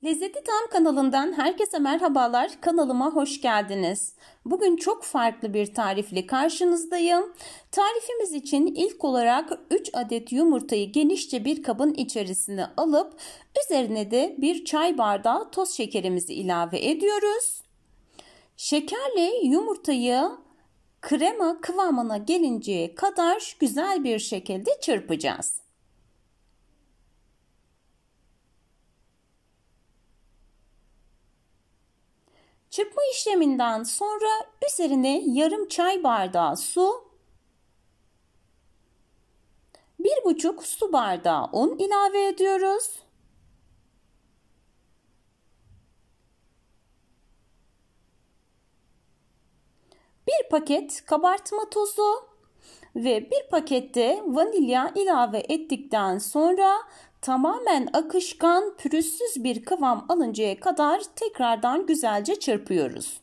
Lezzeti Tam kanalından herkese merhabalar. Kanalıma hoş geldiniz. Bugün çok farklı bir tarifle karşınızdayım. Tarifimiz için ilk olarak 3 adet yumurtayı genişçe bir kabın içerisine alıp üzerine de bir çay bardağı toz şekerimizi ilave ediyoruz. Şekerle yumurtayı krema kıvamına gelinceye kadar güzel bir şekilde çırpacağız. Çırpma işleminden sonra üzerine yarım çay bardağı su, 1,5 su bardağı un ilave ediyoruz. Bir paket kabartma tozu ve bir pakette vanilya ilave ettikten sonra tamamen akışkan, pürüzsüz bir kıvam alıncaya kadar tekrardan güzelce çırpıyoruz.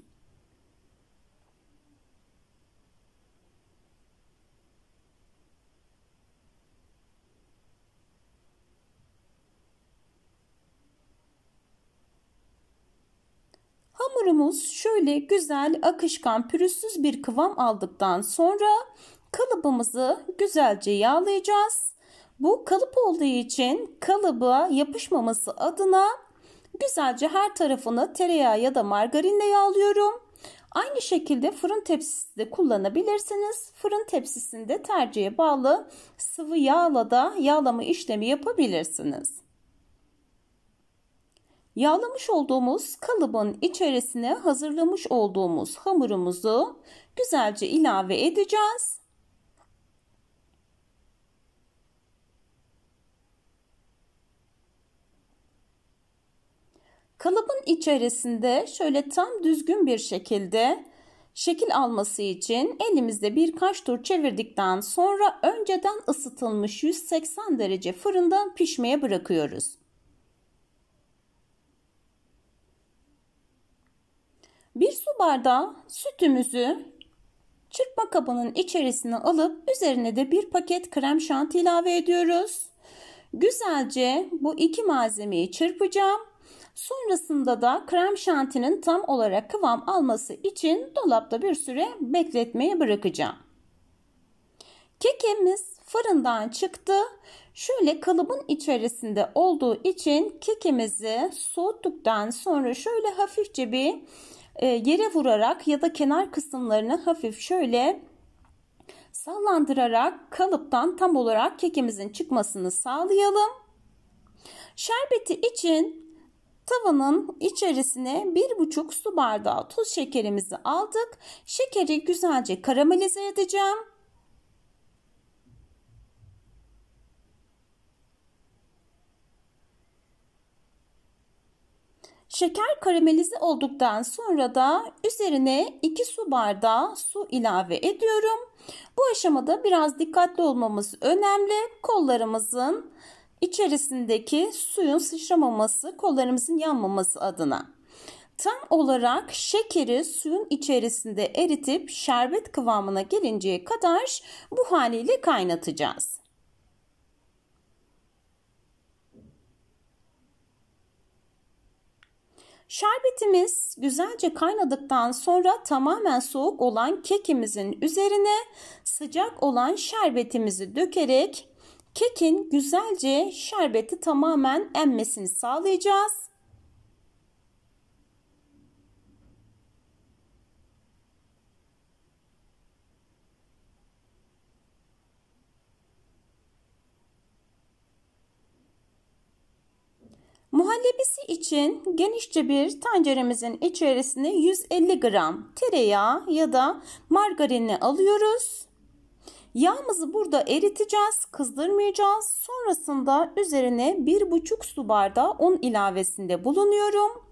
Hamurumuz şöyle güzel, akışkan, pürüzsüz bir kıvam aldıktan sonra kalıbımızı güzelce yağlayacağız. Bu kalıp olduğu için kalıba yapışmaması adına güzelce her tarafını tereyağı ya da margarinle yağlıyorum. Aynı şekilde fırın tepsisi de kullanabilirsiniz. Fırın tepsisinde tercihe bağlı sıvı yağla da yağlama işlemi yapabilirsiniz. Yağlamış olduğumuz kalıbın içerisine hazırlamış olduğumuz hamurumuzu güzelce ilave edeceğiz. Kalıbın içerisinde şöyle tam düzgün bir şekilde şekil alması için elimizde birkaç tur çevirdikten sonra önceden ısıtılmış 180 derece fırında pişmeye bırakıyoruz. Bir su bardağı sütümüzü çırpma kabının içerisine alıp üzerine de bir paket krem şanti ilave ediyoruz. Güzelce bu iki malzemeyi çırpacağım. Sonrasında da krem şantinin tam olarak kıvam alması için dolapta bir süre bekletmeye bırakacağım. Kekimiz fırından çıktı. Şöyle kalıbın içerisinde olduğu için kekimizi soğuttuktan sonra şöyle hafifçe bir yere vurarak ya da kenar kısımlarını hafif şöyle sallandırarak kalıptan tam olarak kekimizin çıkmasını sağlayalım. Şerbeti için tavanın içerisine 1,5 su bardağı tuz şekerimizi aldık. Şekeri güzelce karamelize edeceğim. Şeker karamelize olduktan sonra da üzerine 2 su bardağı su ilave ediyorum. Bu aşamada biraz dikkatli olmamız önemli. Kollarımızın içerisindeki suyun sıçramaması, kollarımızın yanmaması adına. Tam olarak şekeri suyun içerisinde eritip şerbet kıvamına gelinceye kadar bu haliyle kaynatacağız. Şerbetimiz güzelce kaynadıktan sonra tamamen soğuk olan kekimizin üzerine sıcak olan şerbetimizi dökerek kekin güzelce şerbeti tamamen emmesini sağlayacağız. Muhallebisi için genişçe bir tenceremizin içerisine 150 gram tereyağı ya da margarini alıyoruz. Yağımızı burada eriteceğiz, kızdırmayacağız. Sonrasında üzerine 1,5 su bardağı un ilavesinde bulunuyorum.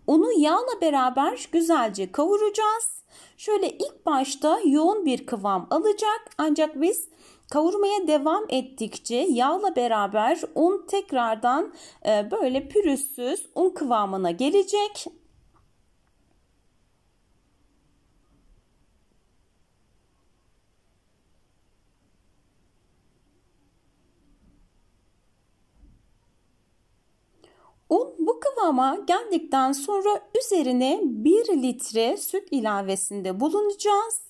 Unu yağla beraber güzelce kavuracağız. Şöyle ilk başta yoğun bir kıvam alacak, ancak biz kavurmaya devam ettikçe yağla beraber un tekrardan böyle pürüzsüz un kıvamına gelecek. Un bu kıvama kıvama geldikten sonra üzerine 1 litre süt ilavesinde bulunacağız.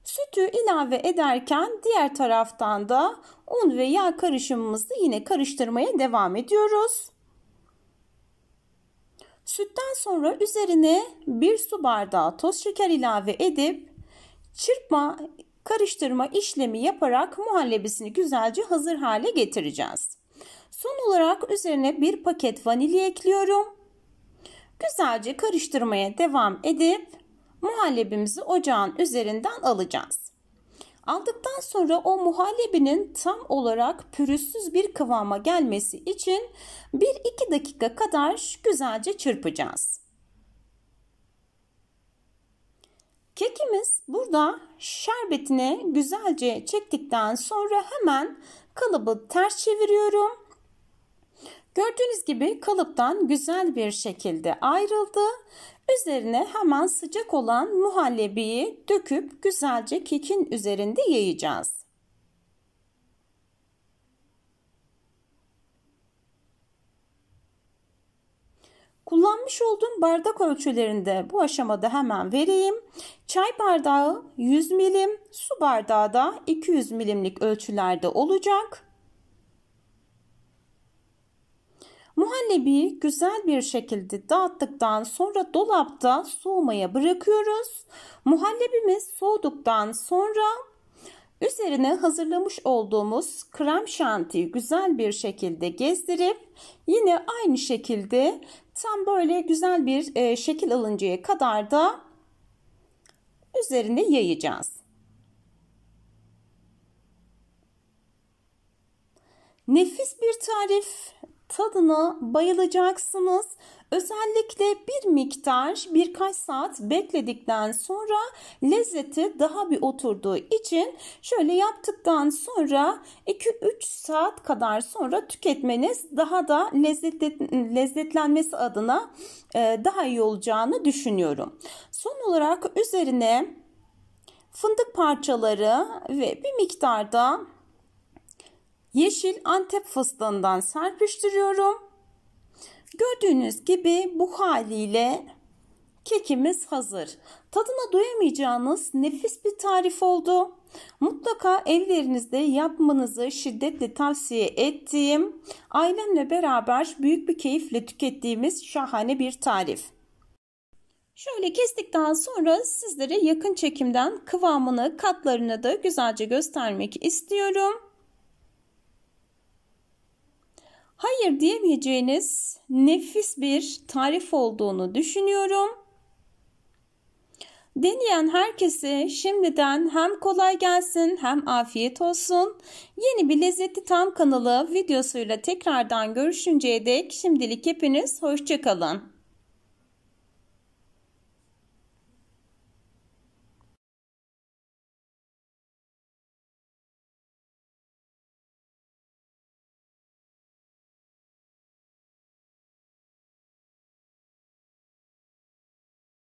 Sütü ilave ederken diğer taraftan da un ve yağ karışımımızı yine karıştırmaya devam ediyoruz. Sütten sonra üzerine 1 su bardağı toz şeker ilave edip karıştırma işlemi yaparak muhallebisini güzelce hazır hale getireceğiz. Son olarak üzerine 1 paket vanilya ekliyorum. Güzelce karıştırmaya devam edip muhallebimizi ocağın üzerinden alacağız. Aldıktan sonra o muhallebinin tam olarak pürüzsüz bir kıvama gelmesi için 1-2 dakika kadar güzelce çırpacağız. Kekimiz burada şerbetini güzelce çektikten sonra hemen kalıbı ters çeviriyorum. Gördüğünüz gibi kalıptan güzel bir şekilde ayrıldı. Üzerine hemen sıcak olan muhallebiyi döküp güzelce kekin üzerinde yayacağız. Kullanmış olduğum bardak ölçülerini de bu aşamada hemen vereyim. Çay bardağı 100 milim, su bardağı da 200 milimlik ölçülerde olacak. Muhallebiyi güzel bir şekilde dağıttıktan sonra dolapta soğumaya bırakıyoruz. Muhallebimiz soğuduktan sonra üzerine hazırlamış olduğumuz krem şantiyi güzel bir şekilde gezdirip yine aynı şekilde tam böyle güzel bir şekil alıncaya kadar da üzerine yayacağız. Nefis bir tarif. Tadına bayılacaksınız. Özellikle bir miktar birkaç saat bekledikten sonra lezzeti daha bir oturduğu için şöyle yaptıktan sonra 2-3 saat kadar sonra tüketmeniz daha da lezzetlenmesi adına daha iyi olacağını düşünüyorum. Son olarak üzerine fındık parçaları ve bir miktar da yeşil Antep fıstığından serpiştiriyorum. Gördüğünüz gibi bu haliyle kekimiz hazır. Tadına doyamayacağınız nefis bir tarif oldu. Mutlaka evlerinizde yapmanızı şiddetle tavsiye ettiğim, ailemle beraber büyük bir keyifle tükettiğimiz şahane bir tarif. Şöyle kestikten sonra sizlere yakın çekimden kıvamını, katlarını da güzelce göstermek istiyorum. Hayır diyemeyeceğiniz nefis bir tarif olduğunu düşünüyorum. Deneyen herkese şimdiden hem kolay gelsin hem afiyet olsun. Yeni bir Lezzetli Tam kanalı videosuyla tekrardan görüşünceye dek şimdilik hepiniz hoşça kalın.